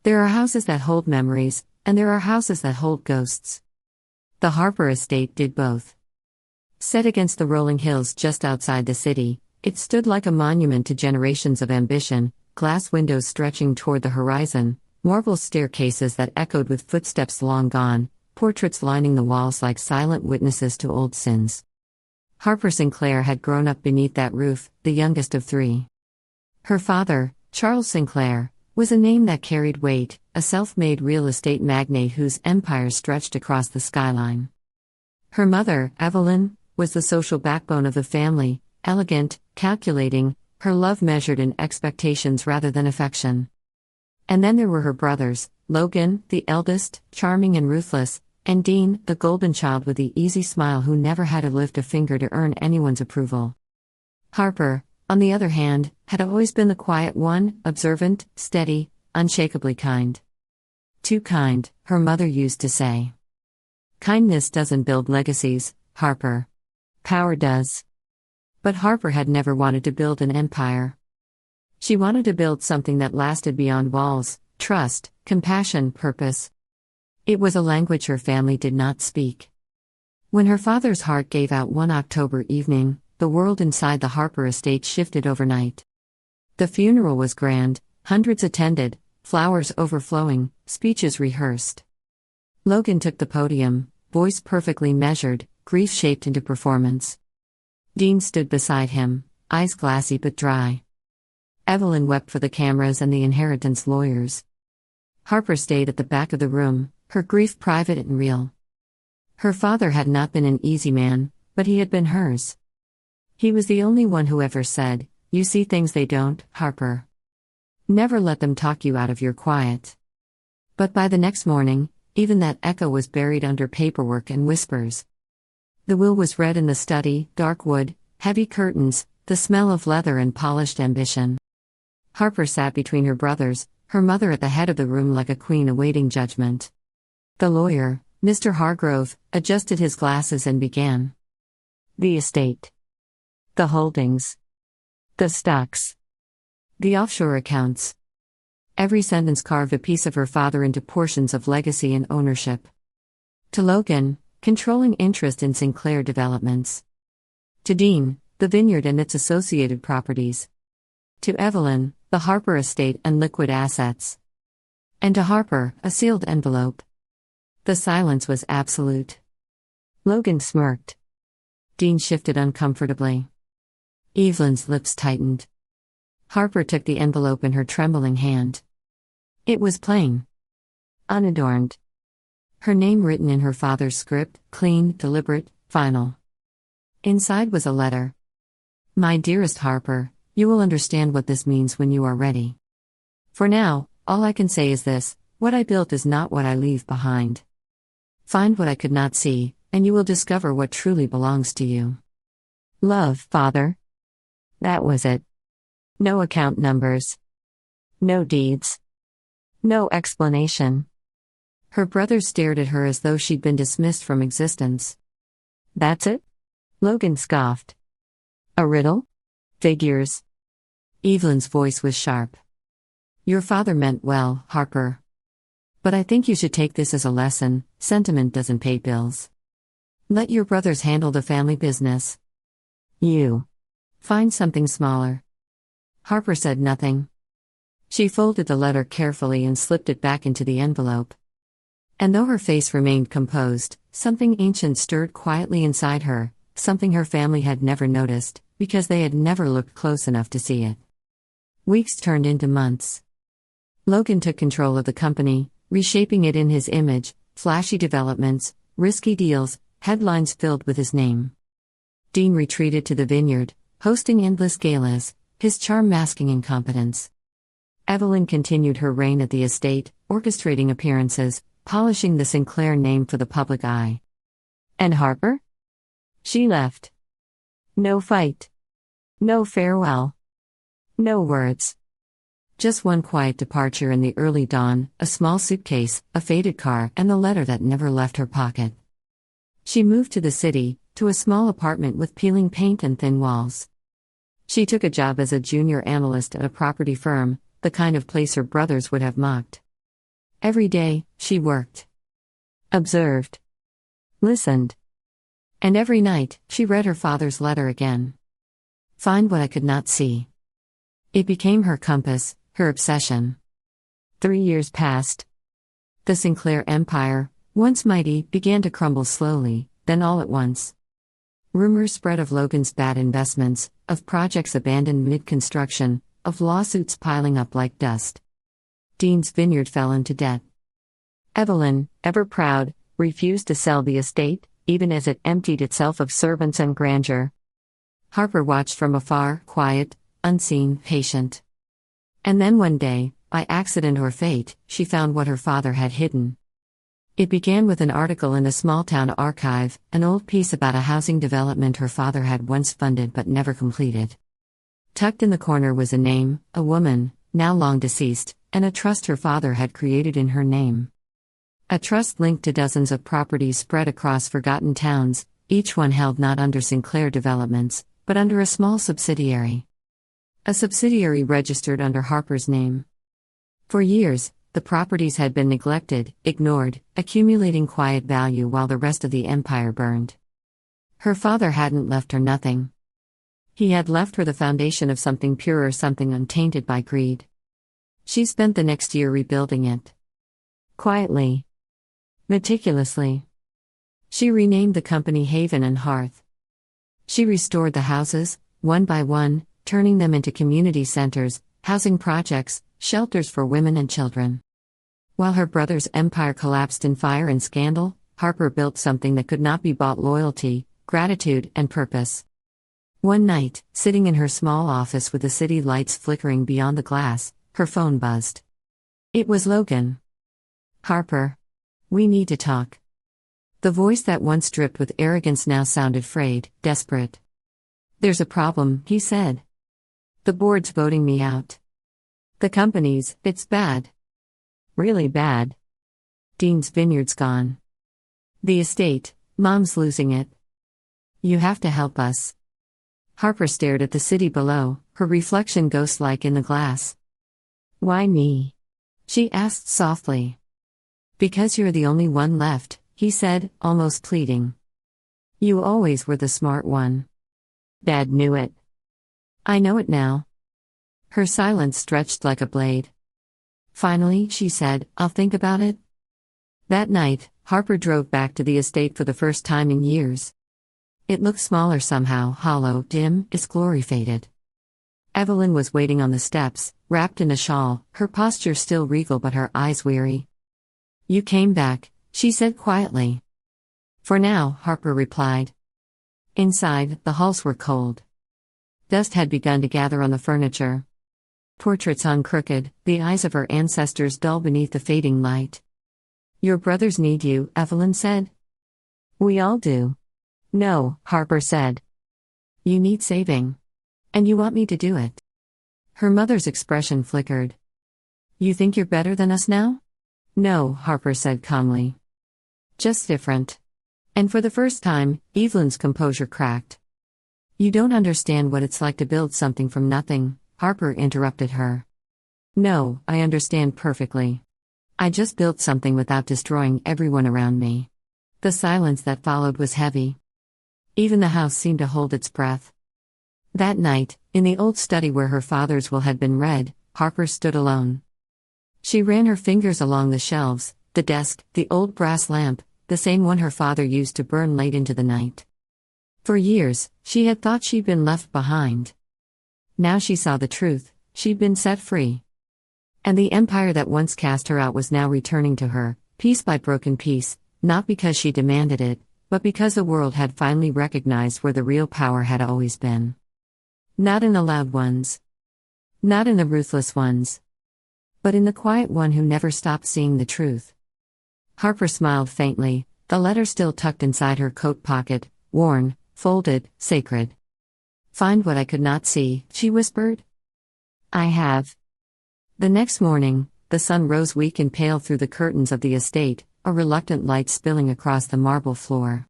There are houses that hold memories, and there are houses that hold ghosts. The Harper estate did both. Set against the rolling hills just outside the city, it stood like a monument to generations of ambition, glass windows stretching toward the horizon, marble staircases that echoed with footsteps long gone, portraits lining the walls like silent witnesses to old sins. Harper Sinclair had grown up beneath that roof, the youngest of three. Her father, Charles Sinclair, was a name that carried weight, a self-made real estate magnate whose empire stretched across the skyline. Her mother, Evelyn, was the social backbone of the family, elegant, calculating, her love measured in expectations rather than affection. And then there were her brothers, Logan, the eldest, charming and ruthless, and Dean, the golden child with the easy smile who never had to lift a finger to earn anyone's approval. Harper, on the other hand, had always been the quiet one, observant, steady, unshakably kind. Too kind, her mother used to say. Kindness doesn't build legacies, Harper. Power does. But Harper had never wanted to build an empire. She wanted to build something that lasted beyond walls: trust, compassion, purpose. It was a language her family did not speak. When her father's heart gave out one October evening, the world inside the Harper estate shifted overnight. The funeral was grand, hundreds attended, flowers overflowing, speeches rehearsed. Logan took the podium, voice perfectly measured, grief shaped into performance. Dean stood beside him, eyes glassy but dry. Evelyn wept for the cameras and the inheritance lawyers. Harper stayed at the back of the room, her grief private and real. Her father had not been an easy man, but he had been hers. He was the only one who ever said, "You see things they don't, Harper. Never let them talk you out of your quiet." But by the next morning, even that echo was buried under paperwork and whispers. The will was read in the study, dark wood, heavy curtains, the smell of leather and polished ambition. Harper sat between her brothers, her mother at the head of the room like a queen awaiting judgment. The lawyer, Mr. Hargrove, adjusted his glasses and began. The estate. The holdings. The stocks. The offshore accounts. Every sentence carved a piece of her father into portions of legacy and ownership. To Logan, controlling interest in Sinclair developments. To Dean, the vineyard and its associated properties. To Evelyn, the Harper estate and liquid assets. And to Harper, a sealed envelope. The silence was absolute. Logan smirked. Dean shifted uncomfortably. Evelyn's lips tightened. Harper took the envelope in her trembling hand. It was plain. Unadorned. Her name written in her father's script, clean, deliberate, final. Inside was a letter. My dearest Harper, you will understand what this means when you are ready. For now, all I can say is this: what I built is not what I leave behind. Find what I could not see, and you will discover what truly belongs to you. Love, Father. That was it. No account numbers. No deeds. No explanation. Her brothers stared at her as though she'd been dismissed from existence. That's it? Logan scoffed. A riddle? Figures. Evelyn's voice was sharp. Your father meant well, Harper. But I think you should take this as a lesson: sentiment doesn't pay bills. Let your brothers handle the family business. You. Find something smaller. Harper said nothing. She folded the letter carefully and slipped it back into the envelope. And though her face remained composed, something ancient stirred quietly inside her, something her family had never noticed, because they had never looked close enough to see it. Weeks turned into months. Logan took control of the company, reshaping it in his image: flashy developments, risky deals, headlines filled with his name. Dean retreated to the vineyard, hosting endless galas, his charm masking incompetence. Evelyn continued her reign at the estate, orchestrating appearances, polishing the Sinclair name for the public eye. And Harper? She left. No fight. No farewell. No words. Just one quiet departure in the early dawn: a small suitcase, a faded car, and the letter that never left her pocket. She moved to the city, to a small apartment with peeling paint and thin walls. She took a job as a junior analyst at a property firm, the kind of place her brothers would have mocked. Every day, she worked, observed, listened. And every night, she read her father's letter again. Find what I could not see. It became her compass, her obsession. 3 years passed. The Sinclair empire, once mighty, began to crumble slowly, then all at once. Rumors spread of Logan's bad investments, of projects abandoned mid-construction, of lawsuits piling up like dust. Dean's vineyard fell into debt. Evelyn, ever proud, refused to sell the estate, even as it emptied itself of servants and grandeur. Harper watched from afar, quiet, unseen, patient. And then one day, by accident or fate, she found what her father had hidden. It began with an article in a small-town archive, an old piece about a housing development her father had once funded but never completed. Tucked in the corner was a name, a woman, now long deceased, and a trust her father had created in her name. A trust linked to dozens of properties spread across forgotten towns, each one held not under Sinclair Developments, but under a small subsidiary. A subsidiary registered under Harper's name. For years, the properties had been neglected, ignored, accumulating quiet value while the rest of the empire burned. Her father hadn't left her nothing. He had left her the foundation of something purer, something untainted by greed. She spent the next year rebuilding it. Quietly. Meticulously. She renamed the company Haven and Hearth. She restored the houses, one by one, turning them into community centers, housing projects, shelters for women and children. While her brother's empire collapsed in fire and scandal, Harper built something that could not be bought: loyalty, gratitude, and purpose. One night, sitting in her small office with the city lights flickering beyond the glass, her phone buzzed. It was Logan. "Harper. We need to talk." The voice that once dripped with arrogance now sounded frayed, desperate. "There's a problem," he said. "The board's voting me out. The company's, it's bad. Really bad. Dean's vineyard's gone. The estate, Mom's losing it. You have to help us." Harper stared at the city below, her reflection ghost-like in the glass. "Why me?" she asked softly. "Because you're the only one left," he said, almost pleading. "You always were the smart one. Dad knew it. I know it now." Her silence stretched like a blade. Finally, she said, "I'll think about it." That night, Harper drove back to the estate for the first time in years. It looked smaller somehow, hollow, dim, its glory faded. Evelyn was waiting on the steps, wrapped in a shawl, her posture still regal but her eyes weary. "You came back," she said quietly. "For now," Harper replied. Inside, the halls were cold. Dust had begun to gather on the furniture. Portraits hung crooked, the eyes of her ancestors dull beneath the fading light. "Your brothers need you," Evelyn said. "We all do." "No," Harper said. "You need saving. And you want me to do it." Her mother's expression flickered. "You think you're better than us now?" "No," Harper said calmly. "Just different." And for the first time, Evelyn's composure cracked. "You don't understand what it's like to build something from nothing," Harper interrupted her. "No, I understand perfectly. I just built something without destroying everyone around me." The silence that followed was heavy. Even the house seemed to hold its breath. That night, in the old study where her father's will had been read, Harper stood alone. She ran her fingers along the shelves, the desk, the old brass lamp, the same one her father used to burn late into the night. For years, she had thought she'd been left behind. Now she saw the truth: she'd been set free. And the empire that once cast her out was now returning to her, piece by broken piece, not because she demanded it, but because the world had finally recognized where the real power had always been. Not in the loud ones. Not in the ruthless ones. But in the quiet one who never stopped seeing the truth. Harper smiled faintly, the letter still tucked inside her coat pocket, worn, folded, sacred. "Find what I could not see," she whispered. "I have." The next morning, the sun rose weak and pale through the curtains of the estate, a reluctant light spilling across the marble floor.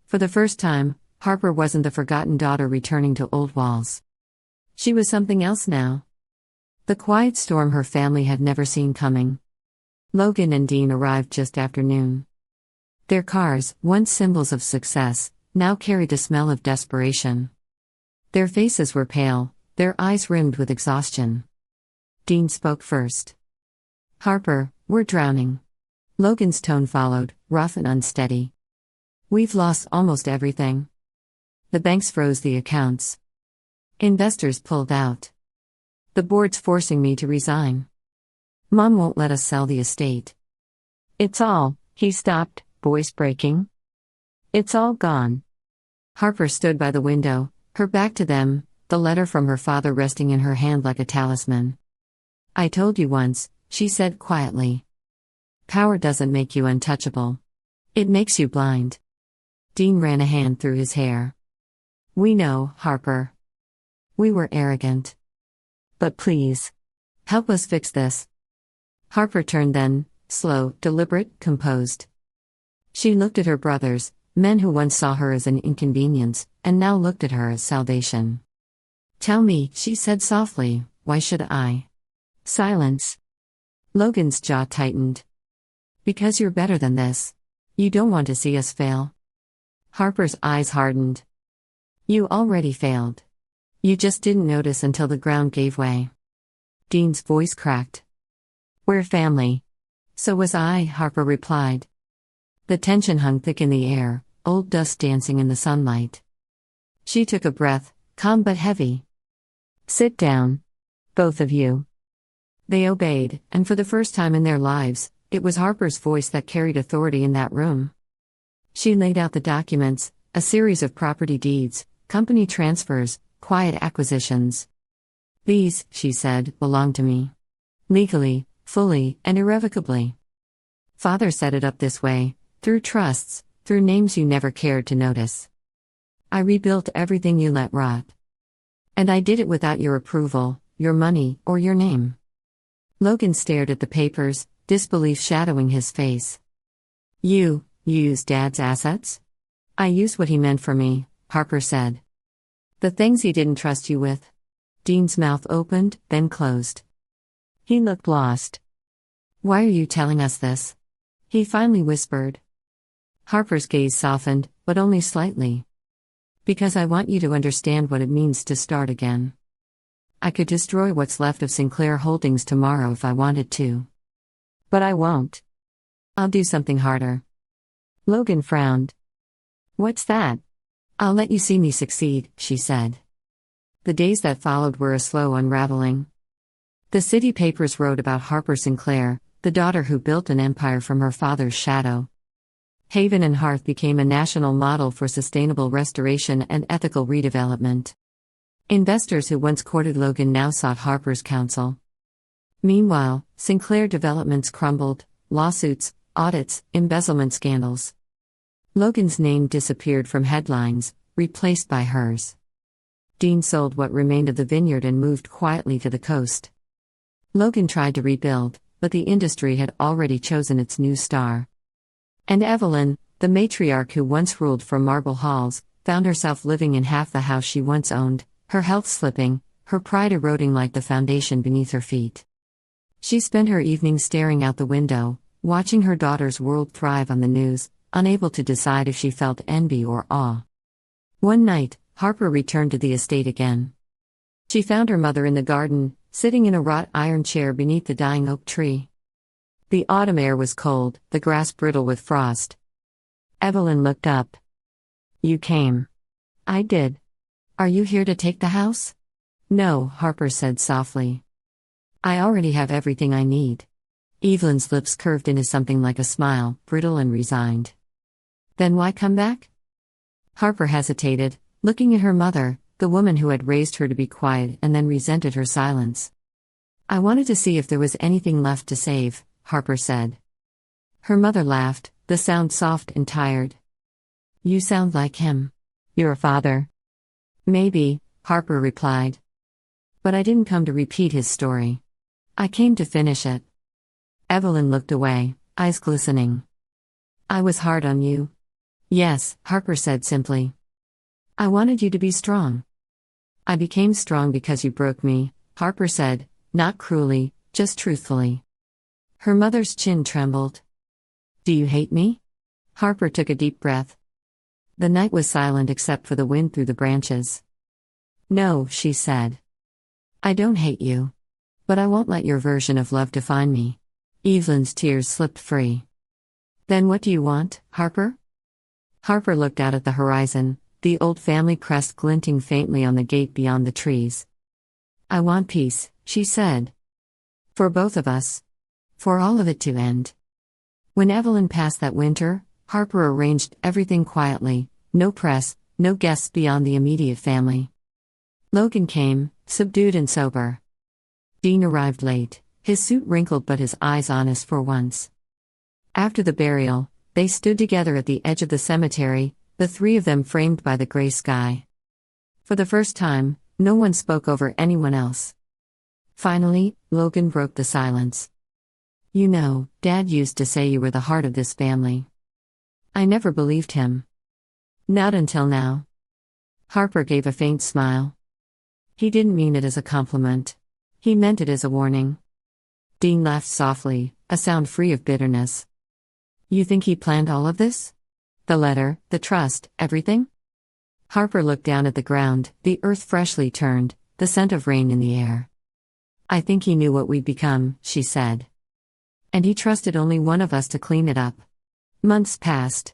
For the first time, Harper wasn't the forgotten daughter returning to old walls. She was something else now. The quiet storm her family had never seen coming. Logan and Dean arrived just after noon. Their cars, once symbols of success, now carried the smell of desperation. Their faces were pale, their eyes rimmed with exhaustion. Dean spoke first. "Harper, we're drowning." Logan's tone followed, rough and unsteady. "We've lost almost everything. The banks froze the accounts. Investors pulled out. The board's forcing me to resign. Mom won't let us sell the estate. It's all," he stopped, voice breaking. "It's all gone." Harper stood by the window, her back to them, the letter from her father resting in her hand like a talisman. "I told you once," she said quietly. "Power doesn't make you untouchable. It makes you blind." Dean ran a hand through his hair. "We know, Harper. We were arrogant. But please, help us fix this." Harper turned then, slow, deliberate, composed. She looked at her brothers, men who once saw her as an inconvenience, and now looked at her as salvation. "Tell me," she said softly, "why should I?" Silence. Logan's jaw tightened. "Because you're better than this. You don't want to see us fail." Harper's eyes hardened. "You already failed. You just didn't notice until the ground gave way." Dean's voice cracked. "We're family." "So was I," Harper replied. The tension hung thick in the air, old dust dancing in the sunlight. She took a breath, calm but heavy. "Sit down. Both of you." They obeyed, and for the first time in their lives, it was Harper's voice that carried authority in that room. She laid out the documents, a series of property deeds, company transfers, quiet acquisitions. "These," she said, "belong to me. Legally, fully, and irrevocably. Father set it up this way, through trusts, through names you never cared to notice. I rebuilt everything you let rot. And I did it without your approval, your money, or your name." Logan stared at the papers, disbelief shadowing his face. You used Dad's assets?" "I used what he meant for me," Harper said. "The things he didn't trust you with." Dean's mouth opened, then closed. He looked lost. "Why are you telling us this?" he finally whispered. Harper's gaze softened, but only slightly. "Because I want you to understand what it means to start again. I could destroy what's left of Sinclair Holdings tomorrow if I wanted to. But I won't. I'll do something harder." Logan frowned. "What's that?" "I'll let you see me succeed," she said. The days that followed were a slow unraveling. The city papers wrote about Harper Sinclair, the daughter who built an empire from her father's shadow. Haven and Hearth became a national model for sustainable restoration and ethical redevelopment. Investors who once courted Logan now sought Harper's counsel. Meanwhile, Sinclair developments crumbled, lawsuits, audits, embezzlement scandals. Logan's name disappeared from headlines, replaced by hers. Dean sold what remained of the vineyard and moved quietly to the coast. Logan tried to rebuild, but the industry had already chosen its new star. And Evelyn, the matriarch who once ruled from marble halls, found herself living in half the house she once owned, her health slipping, her pride eroding like the foundation beneath her feet. She spent her evenings staring out the window, watching her daughter's world thrive on the news, unable to decide if she felt envy or awe. One night, Harper returned to the estate again. She found her mother in the garden, sitting in a wrought iron chair beneath the dying oak tree. The autumn air was cold, the grass brittle with frost. Evelyn looked up. "You came." "I did. Are you here to take the house?" "No," Harper said softly. "I already have everything I need." Evelyn's lips curved into something like a smile, brittle and resigned. "Then why come back?" Harper hesitated, looking at her mother, the woman who had raised her to be quiet and then resented her silence. "I wanted to see if there was anything left to save," Harper said. Her mother laughed, the sound soft and tired. "You sound like him. Your father." "Maybe," Harper replied. "But I didn't come to repeat his story. I came to finish it." Evelyn looked away, eyes glistening. "I was hard on you." "Yes," Harper said simply. "I wanted you to be strong." "I became strong because you broke me," Harper said, not cruelly, just truthfully. Her mother's chin trembled. "Do you hate me?" Harper took a deep breath. The night was silent except for the wind through the branches. "No," she said. "I don't hate you. But I won't let your version of love define me." Evelyn's tears slipped free. "Then what do you want, Harper?" Harper looked out at the horizon, the old family crest glinting faintly on the gate beyond the trees. "I want peace," she said. "For both of us. For all of it to end." When Evelyn passed that winter, Harper arranged everything quietly, no press, no guests beyond the immediate family. Logan came, subdued and sober. Dean arrived late, his suit wrinkled but his eyes honest for once. After the burial, they stood together at the edge of the cemetery, the three of them framed by the gray sky. For the first time, no one spoke over anyone else. Finally, Logan broke the silence. "You know, Dad used to say you were the heart of this family." "I never believed him." "Not until now." Harper gave a faint smile. "He didn't mean it as a compliment. He meant it as a warning." Dean laughed softly, a sound free of bitterness. "You think he planned all of this? The letter, the trust, everything?" Harper looked down at the ground, the earth freshly turned, the scent of rain in the air. "I think he knew what we'd become," she said. "And he trusted only one of us to clean it up." Months passed.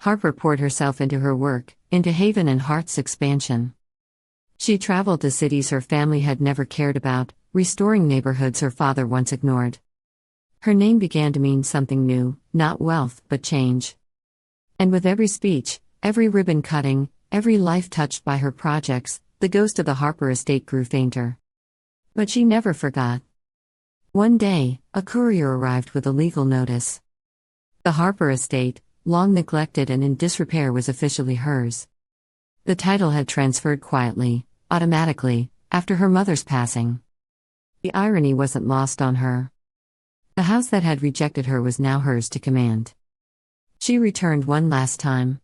Harper poured herself into her work, into Haven and Hearth's expansion. She traveled to cities her family had never cared about, restoring neighborhoods her father once ignored. Her name began to mean something new, not wealth, but change. And with every speech, every ribbon cutting, every life touched by her projects, the ghost of the Harper estate grew fainter. But she never forgot. One day, a courier arrived with a legal notice. The Harper estate, long neglected and in disrepair, was officially hers. The title had transferred quietly, automatically, after her mother's passing. The irony wasn't lost on her. The house that had rejected her was now hers to command. She returned one last time.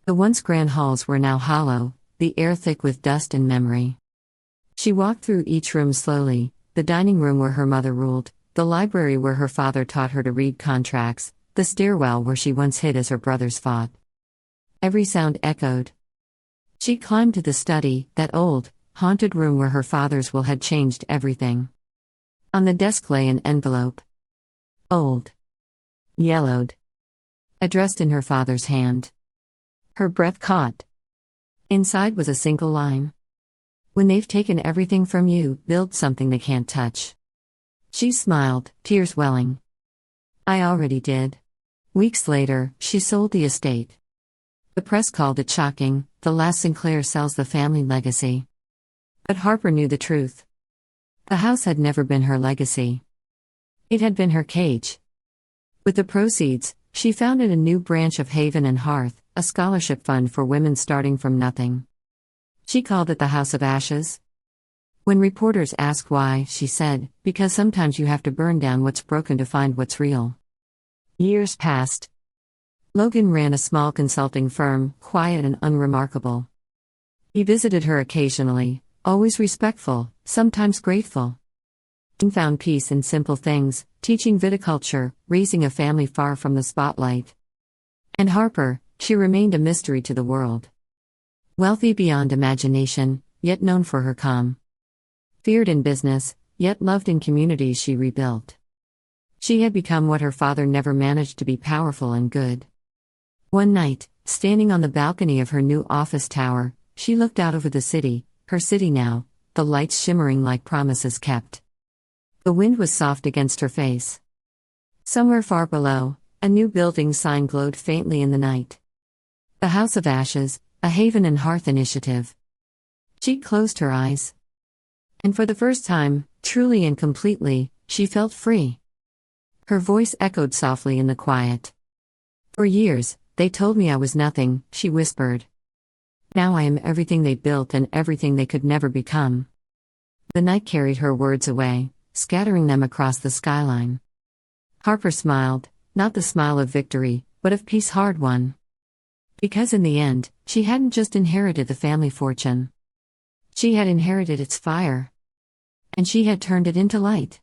The once grand halls were now hollow, the air thick with dust and memory. She walked through each room slowly, the dining room where her mother ruled, the library where her father taught her to read contracts, the stairwell where she once hid as her brothers fought. Every sound echoed. She climbed to the study, that old, haunted room where her father's will had changed everything. On the desk lay an envelope. Old. Yellowed. Addressed in her father's hand. Her breath caught. Inside was a single line. "When they've taken everything from you, build something they can't touch." She smiled, tears welling. "I already did." Weeks later, she sold the estate. The press called it shocking, the last Sinclair sells the family legacy. But Harper knew the truth. The house had never been her legacy. It had been her cage. With the proceeds, she founded a new branch of Haven and Hearth, a scholarship fund for women starting from nothing. She called it the House of Ashes. When reporters asked why, she said, "Because sometimes you have to burn down what's broken to find what's real." Years passed. Logan ran a small consulting firm, quiet and unremarkable. He visited her occasionally, always respectful, sometimes grateful. He found peace in simple things, teaching viticulture, raising a family far from the spotlight. And Harper, she remained a mystery to the world. Wealthy beyond imagination, yet known for her calm. Feared in business, yet loved in communities she rebuilt. She had become what her father never managed to be: powerful and good. One night, standing on the balcony of her new office tower, she looked out over the city, her city now, the lights shimmering like promises kept. The wind was soft against her face. Somewhere far below, a new building sign glowed faintly in the night. The House of Ashes, a Haven and Hearth initiative. She closed her eyes. And for the first time, truly and completely, she felt free. Her voice echoed softly in the quiet. "For years, they told me I was nothing," she whispered. "Now I am everything they built and everything they could never become." The night carried her words away, scattering them across the skyline. Harper smiled, not the smile of victory, but of peace hard-won. Because in the end, she hadn't just inherited the family fortune. She had inherited its fire. And she had turned it into light.